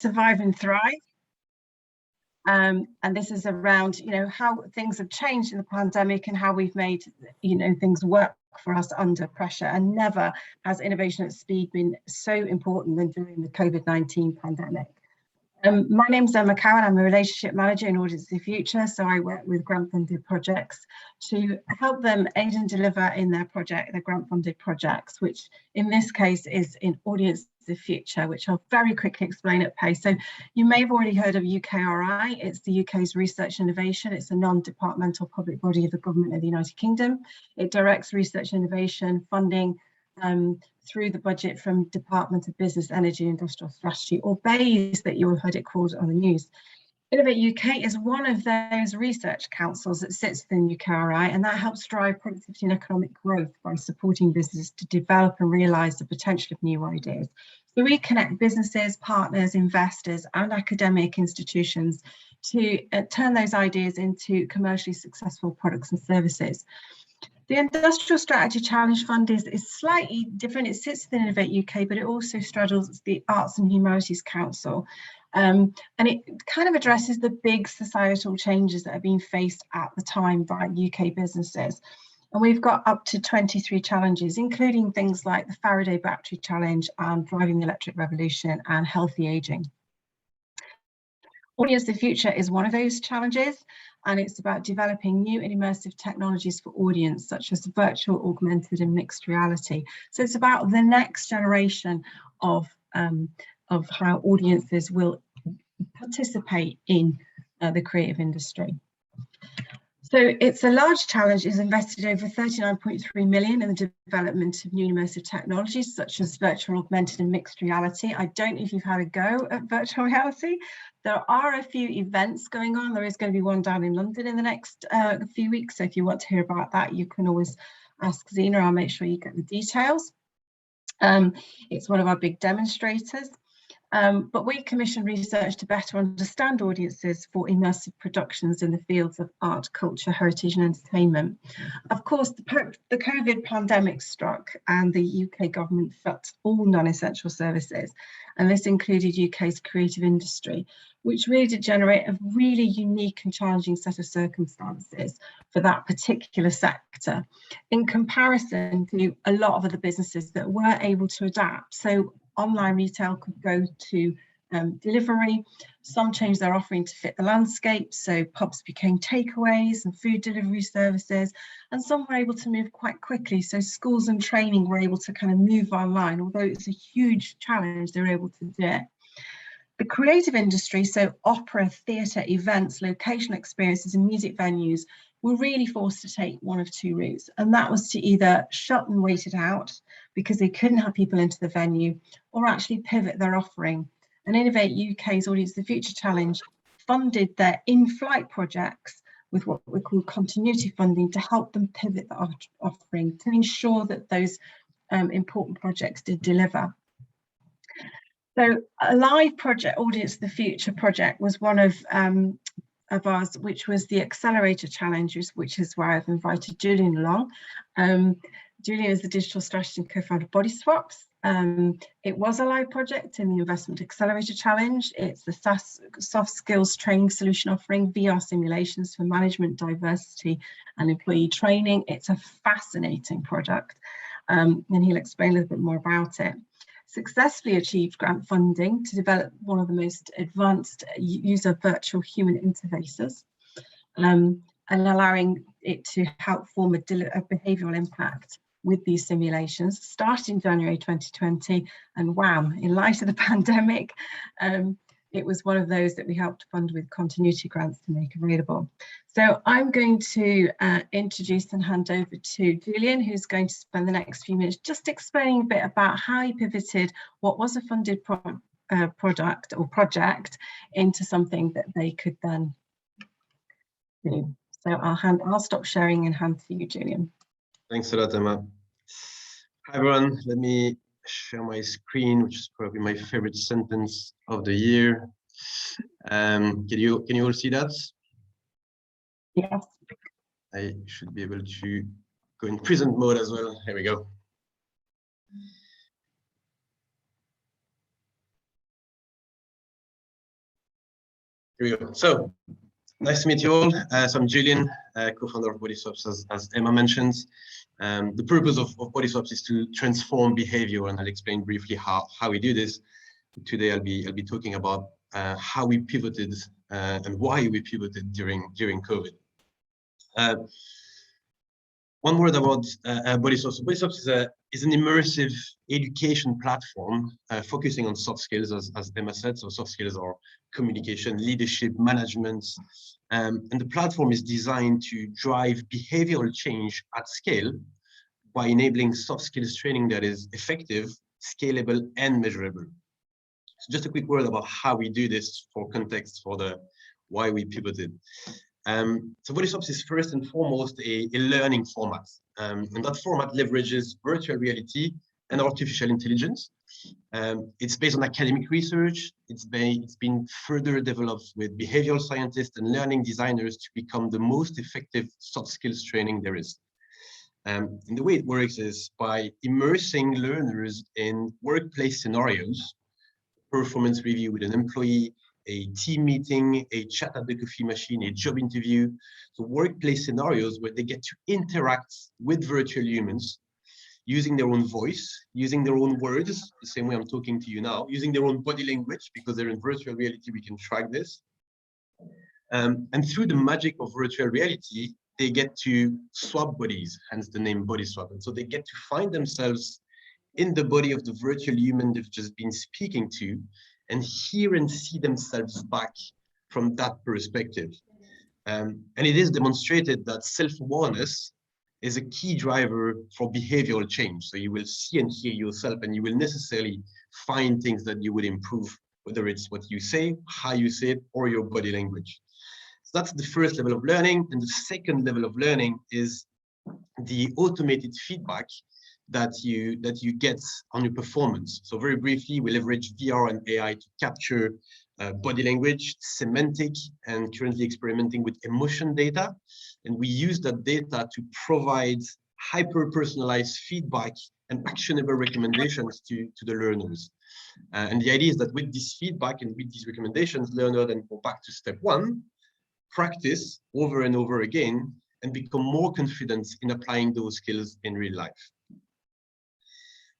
survive and thrive. And this is around, how things have changed in the pandemic and how we've made, things work for us under pressure. And never has innovation at speed been so important than during the COVID-19 pandemic. My name's Emma Cowan. I'm a relationship manager in Audience of the Future. So I work with grant-funded projects to help them aid and deliver in their grant-funded projects, which in this case is in Audience of the Future, which I'll very quickly explain at pace. So you may have already heard of UKRI. It's the UK's Research Innovation. It's a non-departmental public body of the Government of the United Kingdom. It directs research innovation funding through the budget from Department of Business, Energy, Industrial Strategy, or BEIS that you will have heard it called on the news. Innovate UK is one of those research councils that sits within UKRI, and that helps drive productivity and economic growth by supporting business to develop and realise the potential of new ideas. So we connect businesses, partners, investors, and academic institutions to turn those ideas into commercially successful products and services. The Industrial Strategy Challenge Fund is slightly different. It sits within Innovate UK, but it also straddles the Arts and Humanities Council. And it kind of addresses the big societal changes that are being faced at the time by UK businesses. And we've got up to 23 challenges, including things like the Faraday Battery Challenge and Driving the Electric Revolution and Healthy Aging. Audience of the Future is one of those challenges, and it's about developing new and immersive technologies for audience, such as virtual, augmented and mixed reality. So it's about the next generation of how audiences will participate in the creative industry. So it's a large challenge. It's invested over 39.3 million in the development of new immersive technologies such as virtual, augmented and mixed reality. I don't know if you've had a go at virtual reality. There are a few events going on. There is going to be one down in London in the next few weeks. So if you want to hear about that, you can always ask Zena. I'll make sure you get the details. It's one of our big demonstrators. But we commission research to better understand audiences for immersive productions in the fields of art, culture, heritage and entertainment. Of course, the COVID pandemic struck and the UK government shut all non-essential services, and this included UK's creative industry, which really did generate a really unique and challenging set of circumstances for that particular sector in comparison to a lot of other businesses that were able to adapt. So online retail could go to delivery. Some changed their offering to fit the landscape. So pubs became takeaways and food delivery services, and some were able to move quite quickly. So schools and training were able to kind of move online, although it's a huge challenge, they were able to do it. The creative industry, so opera, theatre, events, locational experiences and music venues were really forced to take one of two routes, and that was to either shut and wait it out because they couldn't have people into the venue, or actually pivot their offering. And Innovate UK's Audience of the Future Challenge funded their in-flight projects with what we call continuity funding to help them pivot the offering to ensure that those important projects did deliver. So a live project, Audience of the Future project, was one of ours, which was the Accelerator Challenge, which is where I've invited Julian along. Julian is the digital strategist and co-founder of Body Swaps. It was a live project in the Investment Accelerator Challenge. It's the SaaS soft skills training solution offering VR simulations for management, diversity and employee training. It's a fascinating product, and he'll explain a little bit more about it. Successfully achieved grant funding to develop one of the most advanced user virtual human interfaces, and allowing it to help form a behavioural impact with these simulations, started in January 2020, and wham, in light of the pandemic, it was one of those that we helped fund with continuity grants to make available. So I'm going to introduce and hand over to Julian, who's going to spend the next few minutes just explaining a bit about how he pivoted what was a funded product or project into something that they could then do. So I'll stop sharing and hand to you, Julian. Thanks a lot, Emma. Hi everyone, let me share my screen, which is probably my favorite sentence of the year. Can you all see that? Yes. I should be able to go in present mode as well. Here we go. Here we go. So nice to meet you all. So I'm Julian, co-founder of Bodyswaps, as Emma mentioned. The purpose of Bodyswaps is to transform behavior, and I'll explain briefly how we do this. Today I'll be talking about how we pivoted and why we pivoted during COVID. One word about Bodyswaps. Bodyswaps is an immersive education platform focusing on soft skills, as Emma said. So soft skills are communication, leadership, management. And the platform is designed to drive behavioral change at scale by enabling soft skills training that is effective, scalable, and measurable. So just a quick word about how we do this for context for the why we pivoted. So Bodyswaps is first and foremost a learning format, and that format leverages virtual reality and artificial intelligence. It's based on academic research. It's been further developed with behavioral scientists and learning designers to become the most effective soft skills training there is. And the way it works is by immersing learners in workplace scenarios, performance review with an employee, a team meeting, a chat at the coffee machine, a job interview. So workplace scenarios where they get to interact with virtual humans, using their own voice, using their own words, the same way I'm talking to you now, using their own body language, because they're in virtual reality, we can track this. And through the magic of virtual reality, they get to swap bodies, hence the name Bodyswap. And so they get to find themselves in the body of the virtual human they've just been speaking to, and hear and see themselves back from that perspective. And it is demonstrated that self-awareness is a key driver for behavioral change. So you will see and hear yourself, and you will necessarily find things that you would improve, whether it's what you say, how you say it, or your body language. So that's the first level of learning. And the second level of learning is the automated feedback that you get on your performance. So very briefly, we leverage VR and AI to capture body language, semantic, and currently experimenting with emotion data. And we use that data to provide hyper-personalized feedback and actionable recommendations to the learners. And the idea is that with this feedback and with these recommendations, learners then go back to step one, practice over and over again, and become more confident in applying those skills in real life.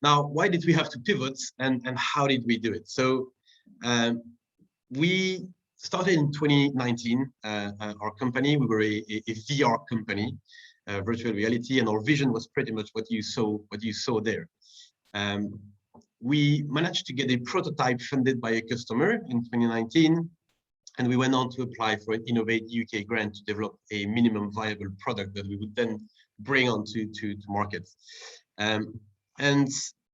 Now, why did we have to pivot, and how did we do it? So we started in 2019, our company. We were a VR company, virtual reality, and our vision was pretty much what you saw there. We managed to get a prototype funded by a customer in 2019, and we went on to apply for an Innovate UK grant to develop a minimum viable product that we would then bring on to market. And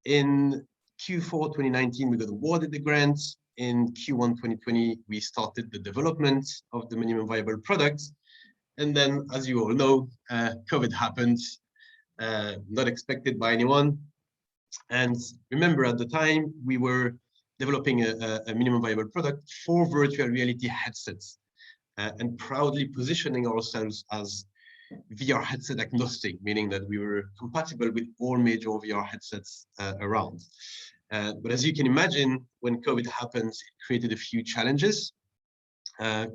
in Q4 2019, we got awarded the grant. In Q1 2020, we started the development of the minimum viable product. And then, as you all know, COVID happened, not expected by anyone. And remember, at the time, we were developing a minimum viable product for virtual reality headsets and proudly positioning ourselves as VR headset agnostic, meaning that we were compatible with all major VR headsets around. But as you can imagine, when COVID happened, it created a few challenges.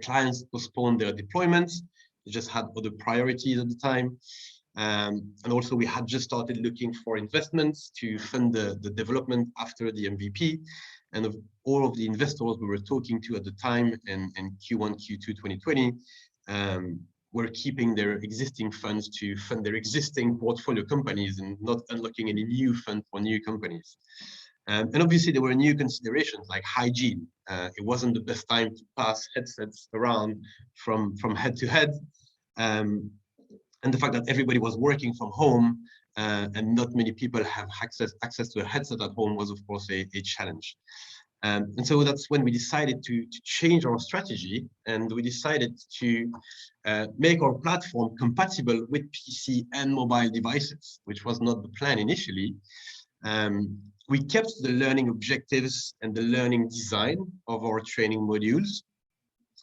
Clients postponed their deployments. They just had other priorities at the time. And also we had just started looking for investments to fund the development after the MVP. And of all of the investors we were talking to at the time in Q1, Q2 2020, were keeping their existing funds to fund their existing portfolio companies and not unlocking any new fund for new companies. And obviously there were new considerations like hygiene. It wasn't the best time to pass headsets around from head to head. And the fact that everybody was working from home and not many people have access to a headset at home was of course a challenge. And so that's when we decided to change our strategy, and we decided to make our platform compatible with PC and mobile devices, which was not the plan initially. We kept the learning objectives and the learning design of our training modules,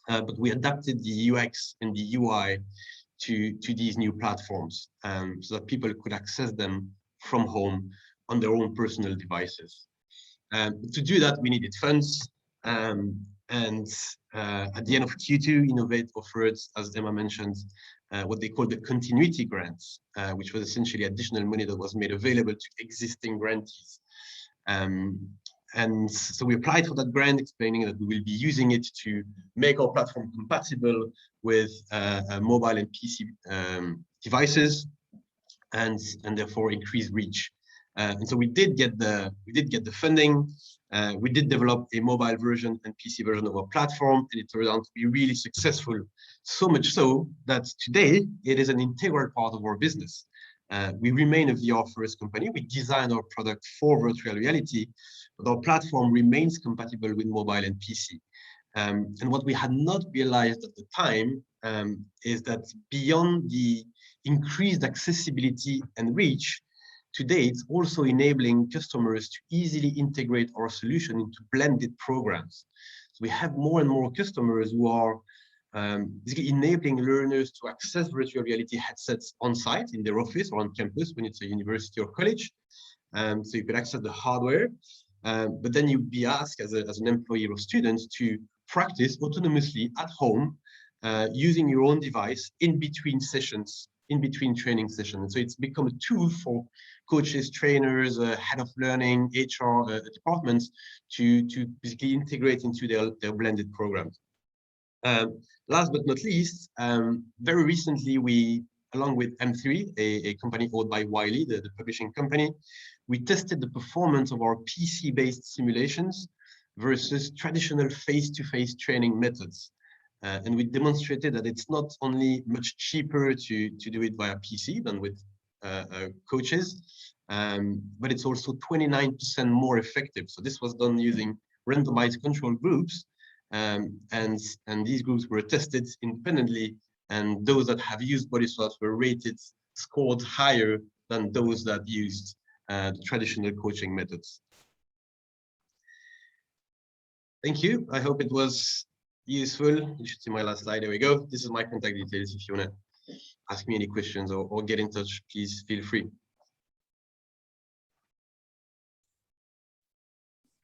but we adapted the UX and the UI to these new platforms so that people could access them from home on their own personal devices. To do that, we needed funds. And at the end of Q2, Innovate offered, as Emma mentioned, what they call the continuity grants, which was essentially additional money that was made available to existing grantees. And so we applied for that grant, explaining that we will be using it to make our platform compatible with mobile and PC devices, and therefore increase reach. And so we did get the funding. We did develop a mobile version and PC version of our platform, and it turned out to be really successful. So much so that today it is an integral part of our business. We remain a VR-first company. We design our product for virtual reality, but our platform remains compatible with mobile and PC. And what we had not realized at the time is that beyond the increased accessibility and reach, today it's also enabling customers to easily integrate our solution into blended programs. So we have more and more customers who are basically enabling learners to access virtual reality headsets on site in their office or on campus when it's a university or college. So you could access the hardware, but then you'd be asked as an employee or student to practice autonomously at home using your own device in between sessions, in between training sessions. And so it's become a tool for coaches, trainers, head of learning, HR departments to basically integrate into their blended programs. Last but not least, very recently, we, along with M3, a company owned by Wiley, the publishing company, we tested the performance of our PC-based simulations versus traditional face-to-face training methods. And we demonstrated that it's not only much cheaper to do it via PC than with coaches, but it's also 29% more effective. So this was done using randomized control groups, and these groups were tested independently, and those that have used body swaps were scored higher than those that used the traditional coaching methods. Thank you. I hope it was useful. You should see my last slide. There we go. This is my contact details. If you want to ask me any questions or get in touch, please feel free.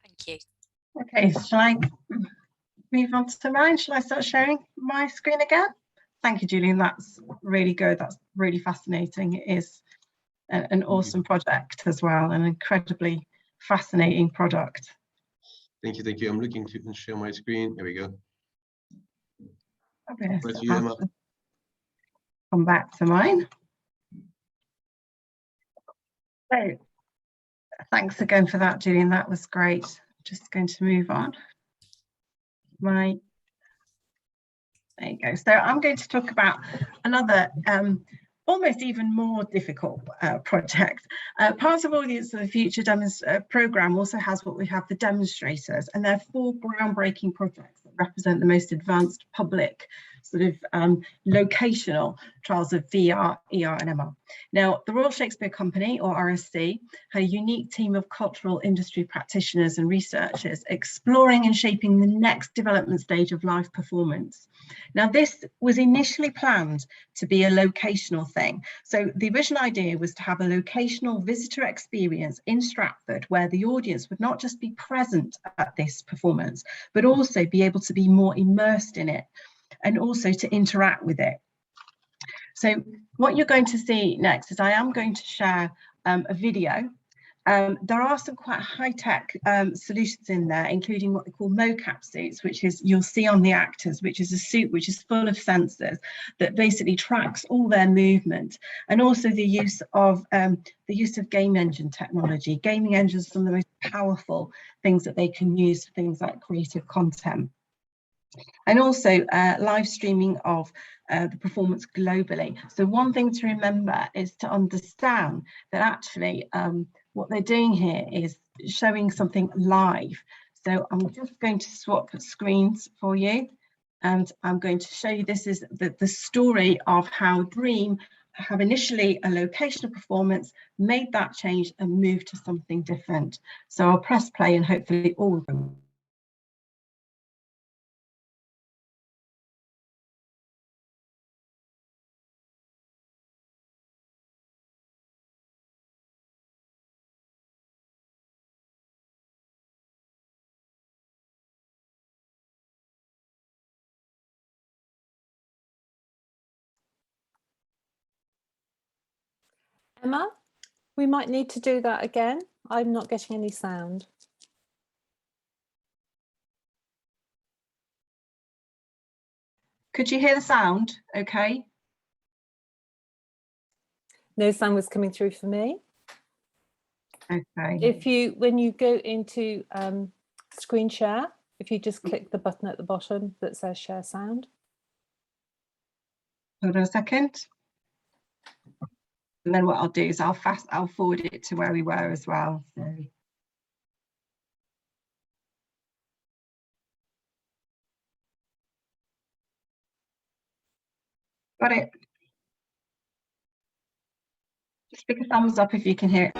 Thank you. Okay, shall I move on to mine? Shall I start sharing my screen again? Thank you, Julian. That's really good. That's really fascinating. It is an awesome project as well, an incredibly fascinating product. Thank you. Thank you. I'm looking to share my screen. There we go. Okay, Over so to you, Emma. Come back to mine. So, thanks again for that, Julian. That was great. Just going to move on. There you go. So I'm going to talk about another almost even more difficult project. Part of Audience of the Future programme also has what we have, the demonstrators, and they're 4 groundbreaking projects that represent the most advanced public sort of locational trials of VR, ER and MR. Now, the Royal Shakespeare Company, or RSC, had a unique team of cultural industry practitioners and researchers exploring and shaping the next development stage of live performance. Now, this was initially planned to be a locational thing. So the original idea was to have a locational visitor experience in Stratford where the audience would not just be present at this performance, but also be able to be more immersed in it and also to interact with it. So what you're going to see next is I am going to share a video. There are some quite high-tech solutions in there, including what they call mocap suits, which is you'll see on the actors, which is a suit which is full of sensors that basically tracks all their movement, and also the use of game engine technology. Gaming engines are some of the most powerful things that they can use for things like creative content. And also live streaming of the performance globally. So one thing to remember is to understand that actually what they're doing here is showing something live. So I'm just going to swap screens for you, and I'm going to show you, this is the story of how Dream have initially a locational performance, made that change and moved to something different. So I'll press play and hopefully all of them Emma, we might need to do that again. I'm not getting any sound. Could you hear the sound? Okay. No sound was coming through for me. Okay. When you go into screen share, if you just click the button at the bottom that says share sound. Hold on a second. And then what I'll do is I'll forward it to where we were as well. So. Got it. Just pick a thumbs up if you can hear it.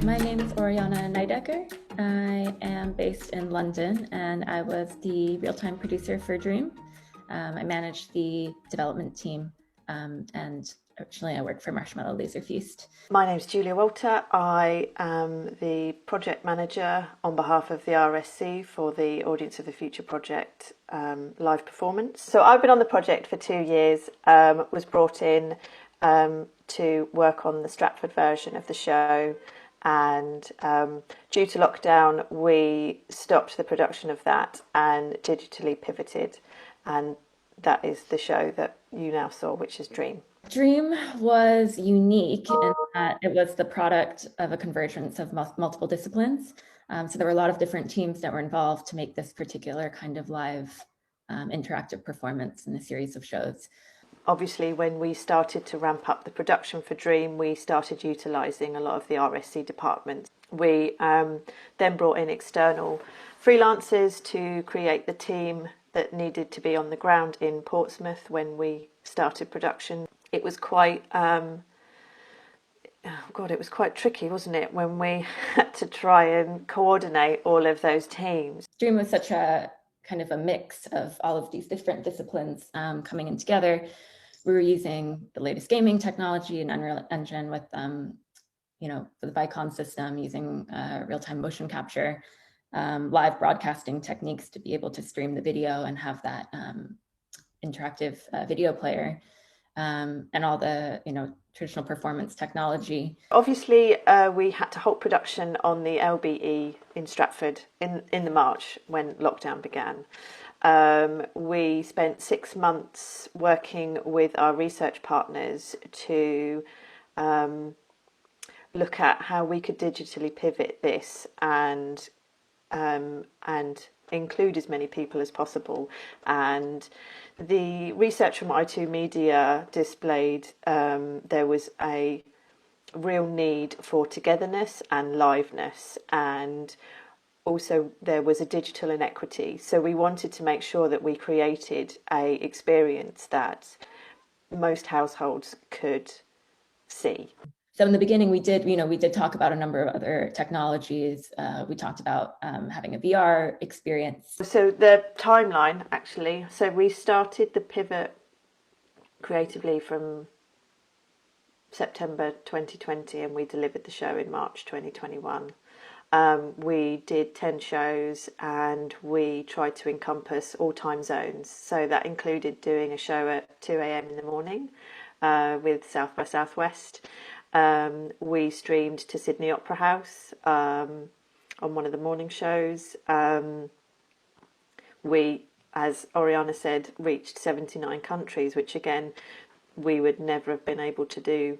My name is Oriana Neidecker. I am based in London and I was the real-time producer for Dream. I managed the development team and originally I worked for Marshmallow Laser Feast. My name is Julia Walter. I am the project manager on behalf of the RSC for the Audience of the Future project live performance. So I've been on the project for 2 years, was brought in to work on the Stratford version of the show, and due to lockdown we stopped the production of that and digitally pivoted, and that is the show that you now saw, which is Dream. Dream was unique in that it was the product of a convergence of multiple disciplines. So there were a lot of different teams that were involved to make this particular kind of live interactive performance in a series of shows. Obviously, when we started to ramp up the production for Dream, we started utilising a lot of the RSC departments. We then brought in external freelancers to create the team that needed to be on the ground in Portsmouth when we started production. It was quite, it was quite tricky, wasn't it, when we had to try and coordinate all of those teams. Dream was such a kind of a mix of all of these different disciplines coming in together. We were using the latest gaming technology and Unreal Engine with, for the Vicon system, using real-time motion capture, live broadcasting techniques to be able to stream the video and have that interactive video player, and all the traditional performance technology. Obviously, we had to halt production on the LBE in Stratford in the March when lockdown began. We spent 6 months working with our research partners to look at how we could digitally pivot this and include as many people as possible. And the research from i2 Media displayed there was a real need for togetherness and liveness, and also there was a digital inequity. So we wanted to make sure that we created a experience that most households could see. So in the beginning, we did talk about a number of other technologies. We talked about having a VR experience. So the timeline, actually, so we started the pivot creatively from September 2020 and we delivered the show in March 2021. We did 10 shows and we tried to encompass all time zones. So that included doing a show at 2 a.m. in the morning with South by Southwest. We streamed to Sydney Opera House on one of the morning shows. We, as Oriana said, reached 79 countries, which again, we would never have been able to do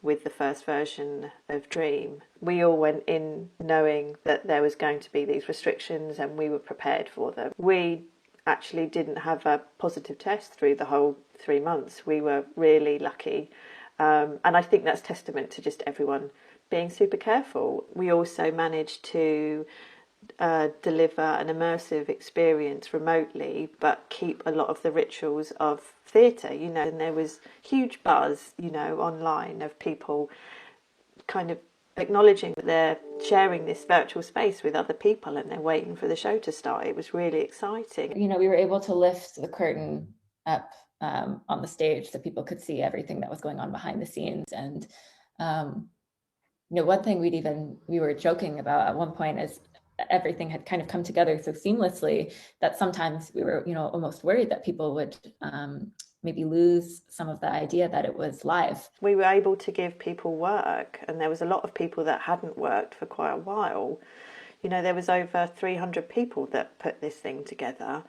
with the first version of Dream. We all went in knowing that there was going to be these restrictions and we were prepared for them. We actually didn't have a positive test through the whole 3 months. We were really lucky. And I think that's testament to just everyone being super careful. We also managed to deliver an immersive experience remotely, but keep a lot of the rituals of theatre, and there was huge buzz, online of people kind of acknowledging that they're sharing this virtual space with other people and they're waiting for the show to start. It was really exciting. We were able to lift the curtain up on the stage so people could see everything that was going on behind the scenes. And one thing we were joking about at one point is everything had kind of come together so seamlessly that sometimes we were, almost worried that people would maybe lose some of the idea that it was live. We were able to give people work, and there was a lot of people that hadn't worked for quite a while. There was over 300 people that put this thing together,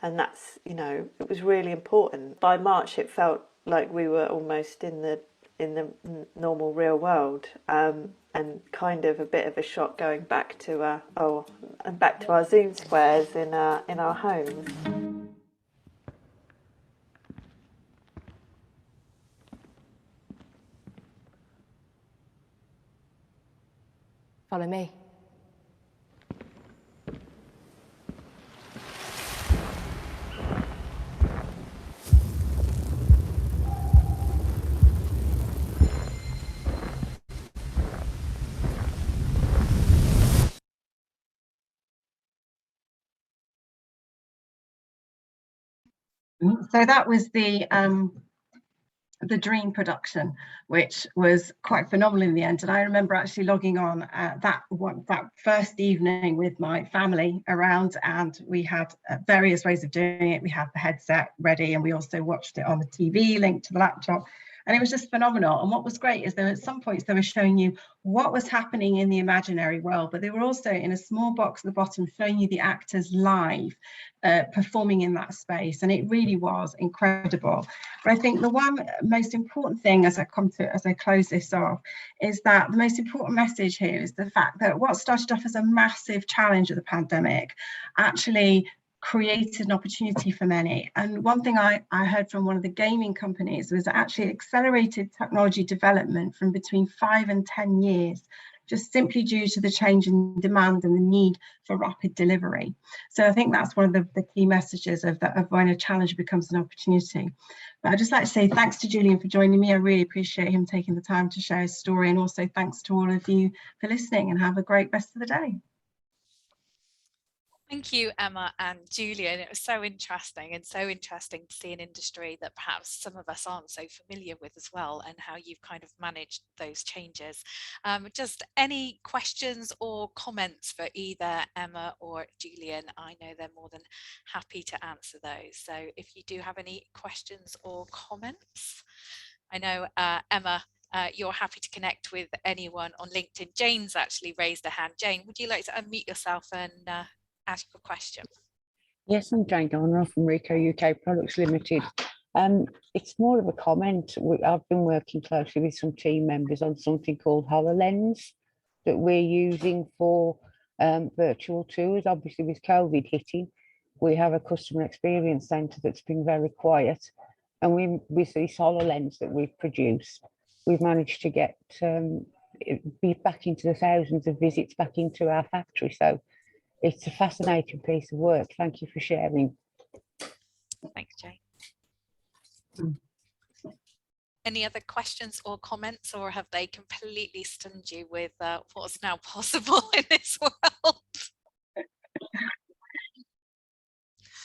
and that's, it was really important. By March, it felt like we were almost in the normal real world, and kind of a bit of a shock going back to our Zoom squares in our homes. Follow me. So that was the Dream production, which was quite phenomenal in the end. And I remember actually logging on that first evening with my family around, and we had various ways of doing it. We had the headset ready, and we also watched it on the TV linked to the laptop. And it was just phenomenal. And what was great is that at some points they were showing you what was happening in the imaginary world, but they were also in a small box at the bottom showing you the actors live performing in that space. And it really was incredible. But I think the one most important thing as I close this off is that the most important message here is the fact that what started off as a massive challenge of the pandemic actually created an opportunity for many. And one thing I heard from one of the gaming companies was that actually accelerated technology development from between 5 and 10 years, just simply due to the change in demand and the need for rapid delivery. So I think that's one of the key messages of when a challenge becomes an opportunity. But I'd just like to say thanks to Julian for joining me. I really appreciate him taking the time to share his story, and also thanks to all of you for listening, and have a great rest of the day. Thank you, Emma and Julian. It was so interesting, and so interesting to see an industry that perhaps some of us aren't so familiar with as well, and how you've kind of managed those changes. Just any questions or comments for either Emma or Julian? I know they're more than happy to answer those. So if you do have any questions or comments, I know Emma, you're happy to connect with anyone on LinkedIn. Jane's actually raised a hand. Jane, would you like to unmute yourself and ask your question? Yes, I'm Jane Garner from Rico UK Products Limited. It's more of a comment. I've been working closely with some team members on something called HoloLens that we're using for virtual tours. Obviously, with COVID hitting, we have a customer experience centre that's been very quiet. And with this HoloLens that we've produced, we've managed to get be back into the thousands of visits back into our factory. So it's a fascinating piece of work. Thank you for sharing. Thanks, Jane. Any other questions or comments, or have they completely stunned you with what's now possible in this world?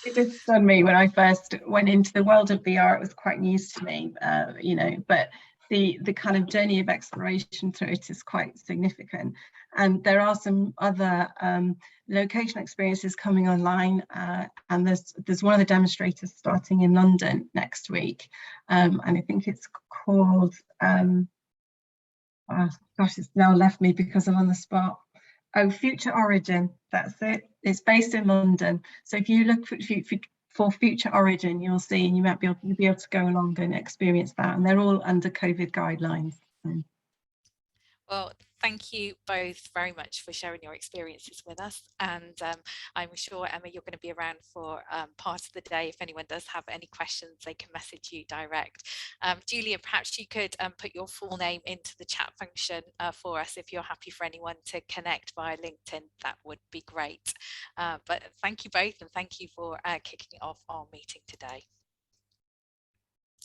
It did stun me when I first went into the world of VR. It was quite news to me, but the kind of journey of exploration through it is quite significant. And there are some other location experiences coming online, and there's one of the demonstrators starting in London next week, and I think it's called gosh, it's now left me because I'm on the spot. Oh, Future Origin, that's it. It's based in London. So if you look for Future Origin, you'll see, and you'll be able to go along and experience that. And they're all under COVID guidelines. Well, thank you both very much for sharing your experiences with us. And I'm sure, Emma, you're going to be around for part of the day. If anyone does have any questions, they can message you direct. Julia, perhaps you could put your full name into the chat function for us. If you're happy for anyone to connect via LinkedIn, that would be great. But thank you both, and thank you for kicking off our meeting today.